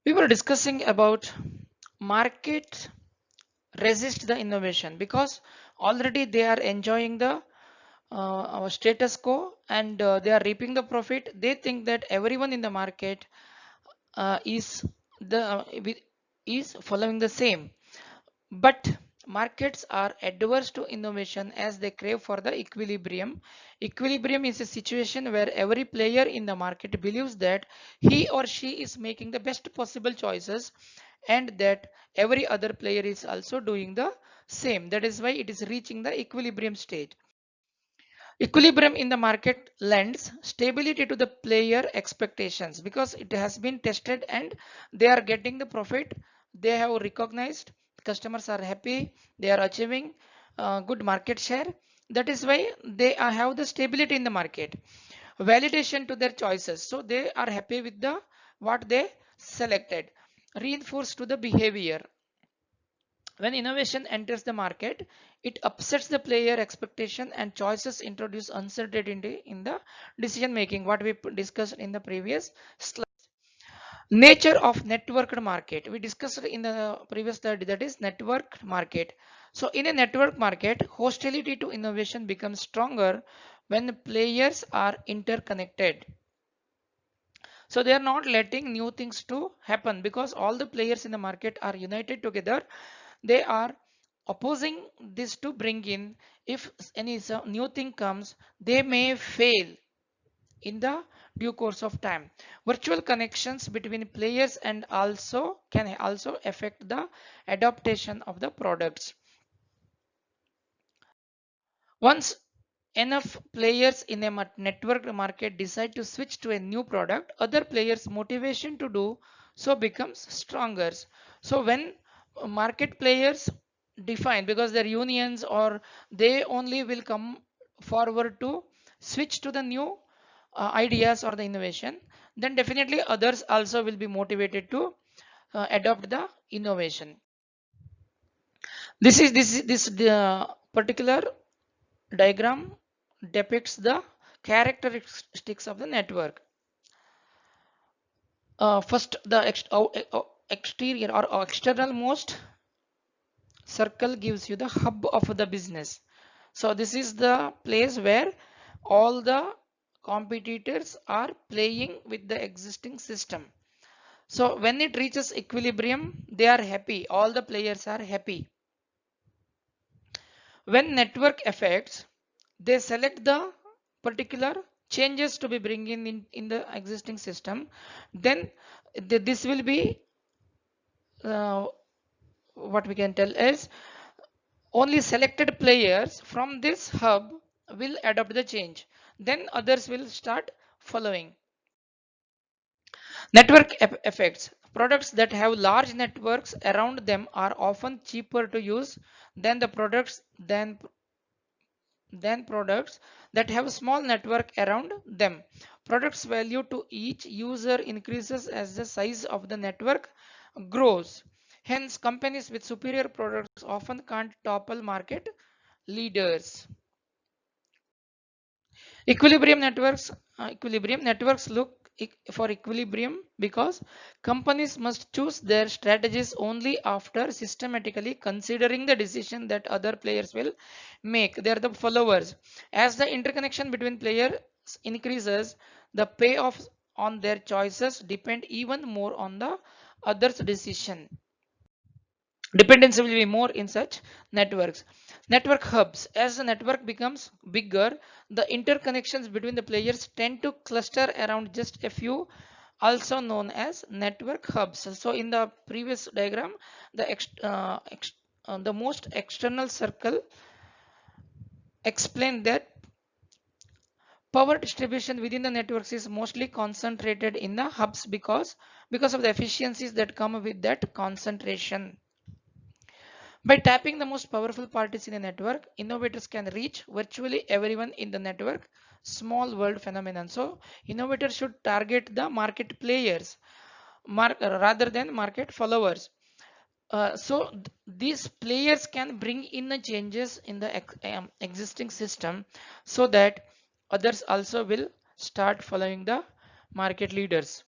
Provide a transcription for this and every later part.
We were discussing about market resist the innovation because already they are enjoying the our status quo, and they are reaping the profit. They think that everyone in the market is the is following the same, but markets are adverse to innovation as they crave for the equilibrium. Equilibrium is a situation where every player in the market believes that he or she is making the best possible choices and that every other player is also doing the same. That is why it is reaching the equilibrium state. Equilibrium in the market lends stability to the player expectations because it has been tested and they are getting the profit. They have recognized customers are happy, they are achieving good market share. That is why they have the stability in the market. Validation to their choices. So they are happy with the what they selected. Reinforced to the behavior. When innovation enters the market, it upsets the player expectation and choices introduce uncertainty in the decision making, what we discussed in the previous slide. Nature of networked market. We discussed in the previous slide, that is networked market. So in a network market, hostility to innovation becomes stronger when players are interconnected. So they are not letting new things to happen because all the players in the market are united together. They are opposing this to bring in. If any new thing comes, they may fail in the due course of time. Virtual connections between players and also can also affect the adaptation of the products. Once enough players in a networked market decide to switch to a new product, other players' motivation to do so becomes stronger. So when market players define, because their unions or they only will come forward to switch to the new ideas or the innovation, then definitely others also will be motivated to adopt the innovation. This particular diagram depicts the characteristics of the network. First, the exterior or external most circle gives you the hub of the business. So this is the place where all the competitors are playing with the existing system. So when it reaches equilibrium, they are happy. All the players are happy. When network affects, they select the particular changes to be bringing in the existing system. Then this will be uh, what we can tell is only selected players from this hub will adopt the change. Then others will start following. Network effects. Products that have large networks around them are often cheaper to use than the products than products that have a small network around them. Products value to each user increases as the size of the network grows. Hence, companies with superior products often can't topple market leaders. Equilibrium networks look for equilibrium because companies must choose their strategies only after systematically considering the decision that other players will make. They are the followers. As the interconnection between players increases, the payoff on their choices depend even more on the others' decision. Dependency will be more in such networks. Network hubs. As the network becomes bigger, the interconnections between the players tend to cluster around just a few, also known as network hubs. So in the previous diagram, the most external circle explained that power distribution within the networks is mostly concentrated in the hubs because of the efficiencies that come with that concentration. By tapping the most powerful parties in a network, innovators can reach virtually everyone in the network. Small world phenomenon. So innovators should target the market players rather than market followers. These players can bring in the changes in the existing system so that others also will start following the market leaders.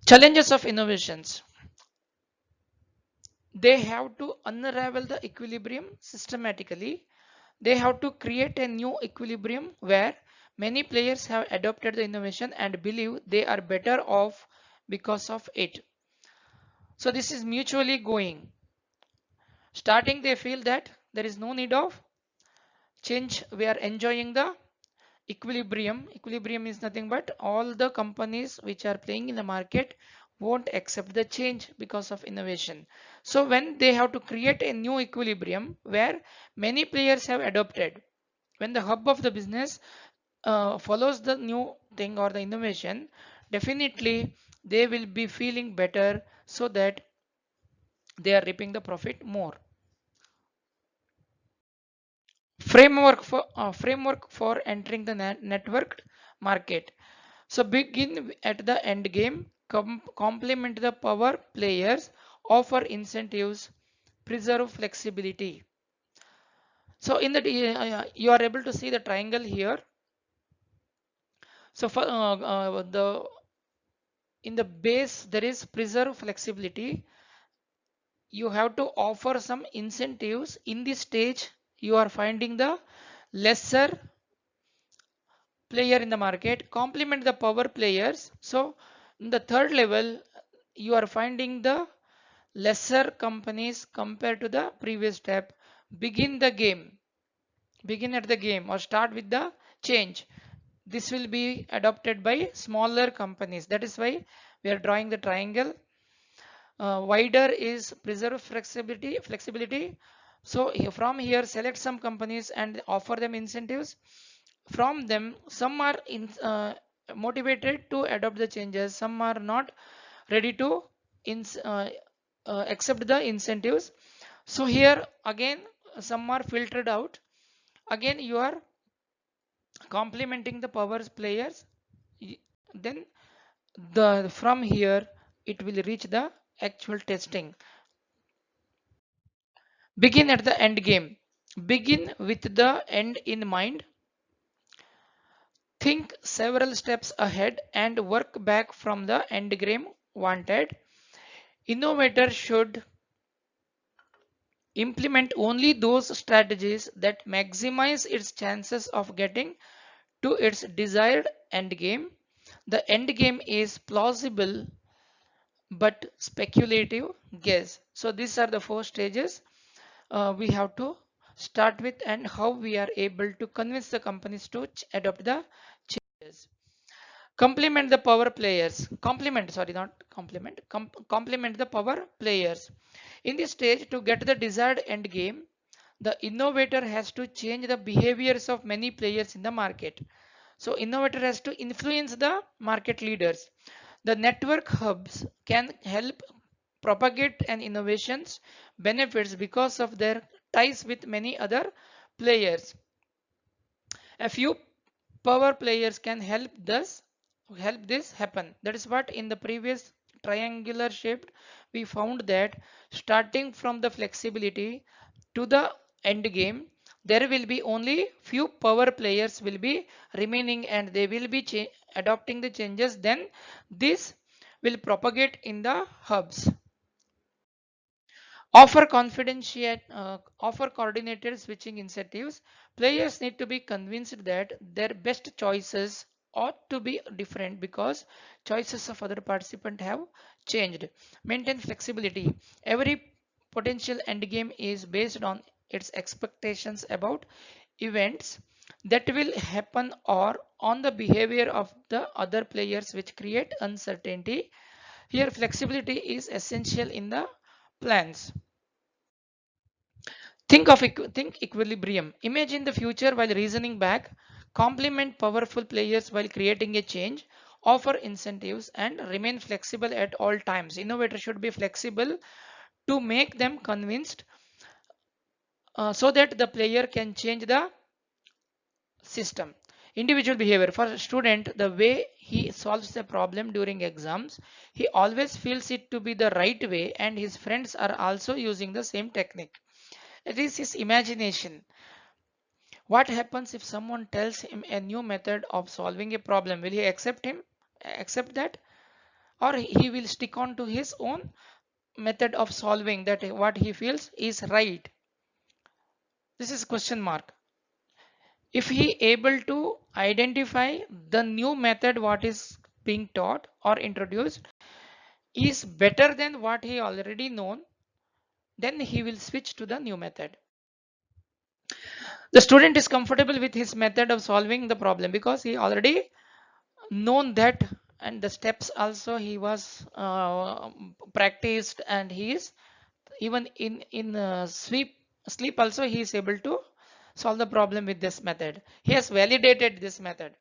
Challenges of innovations. They have to unravel the equilibrium systematically. They have to create a new equilibrium where many players have adopted the innovation and believe they are better off because of it. So this is mutually going. Starting, they feel that there is no need of change. We are enjoying the equilibrium. Equilibrium is nothing but all the companies which are playing in the market won't accept the change because of innovation. So when they have to create a new equilibrium where many players have adopted, when the hub of the business follows the new thing or the innovation, definitely they will be feeling better so that they are reaping the profit more. Framework for entering the networked market. So begin at the end game, complement the power players, offer incentives, preserve flexibility. So in the you are able to see the triangle here. So for the in the base there is preserve flexibility. You have to offer some incentives. In this stage you are finding the lesser player in the market, complement the power players. So in the third level you are finding the lesser companies compared to the previous step. Begin the game, begin at the game or start with the change. This will be adopted by smaller companies. That is why we are drawing the triangle. Wider is preserve flexibility. So from here select some companies and offer them incentives. From them some are motivated to adopt the changes, some are not ready to accept the incentives. So here again some are filtered out. Again you are complementing the powers players. Then the from here it will reach the actual testing. Begin at the end game. Begin with the end in mind. Think several steps ahead and work back from the end game wanted. Innovator should implement only those strategies that maximize its chances of getting to its desired end game. The end game is plausible but speculative guess. So these are the four stages we have to start with and how we are able to convince the companies to adopt the changes. Complement the power players. Complement, sorry, not complement. Complement the power players. In this stage, to get the desired end game, the innovator has to change the behaviors of many players in the market. So innovator has to influence the market leaders. The network hubs can help propagate an innovation's benefits because of their ties with many other players. A few power players can help this happen. That is what in the previous triangular shaped we found that starting from the flexibility to the end game there will be only few power players will be remaining and they will be adopting the changes. Then this will propagate in the hubs. Offer coordinated switching incentives. Players need to be convinced that their best choices ought to be different because choices of other participants have changed. Maintain flexibility. Every potential endgame is based on its expectations about events that will happen or on the behavior of the other players which create uncertainty. Here flexibility is essential in the plans. Think equilibrium. Imagine the future while reasoning back. Complement powerful players while creating a change. Offer incentives and remain flexible at all times. Innovators should be flexible to make them convinced so that the player can change the system. Individual behavior for a student, the way he solves a problem during exams, he always feels it to be the right way, and his friends are also using the same technique. It is his imagination. What happens if someone tells him a new method of solving a problem? Will he accept that? or he will stick on to his own method of solving that what he feels is right. This is question mark. If he able to identify the new method what is being taught or introduced is better than what he already known, then he will switch to the new method. The student is comfortable with his method of solving the problem because he already known that, and the steps also he was practiced, and he is even in sleep also he is able to solve the problem with this method. He has validated this method,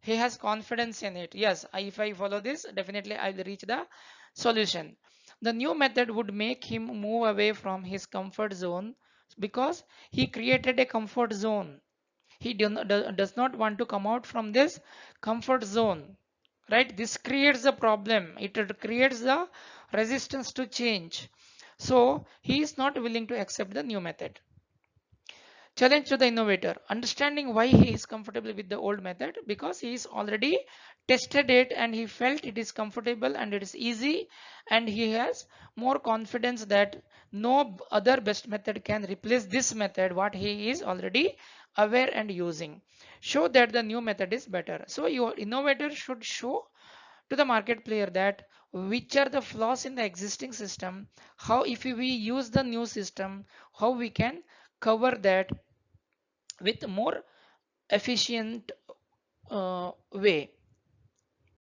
he has confidence in it. Yes, if I follow this, definitely I will reach the solution. The new method would make him move away from his comfort zone because he created a comfort zone. He does not want to come out from this comfort zone, right? This creates a problem, it creates the resistance to change, so he is not willing to accept the new method. Challenge to the innovator: understanding why he is comfortable with the old method, because he is already tested it and he felt it is comfortable and it is easy, and he has more confidence that no other best method can replace this method what he is already aware and using. Show that the new method is better. So your innovator should show to the market player that which are the flaws in the existing system, how if we use the new system, how we can cover that with more efficient way.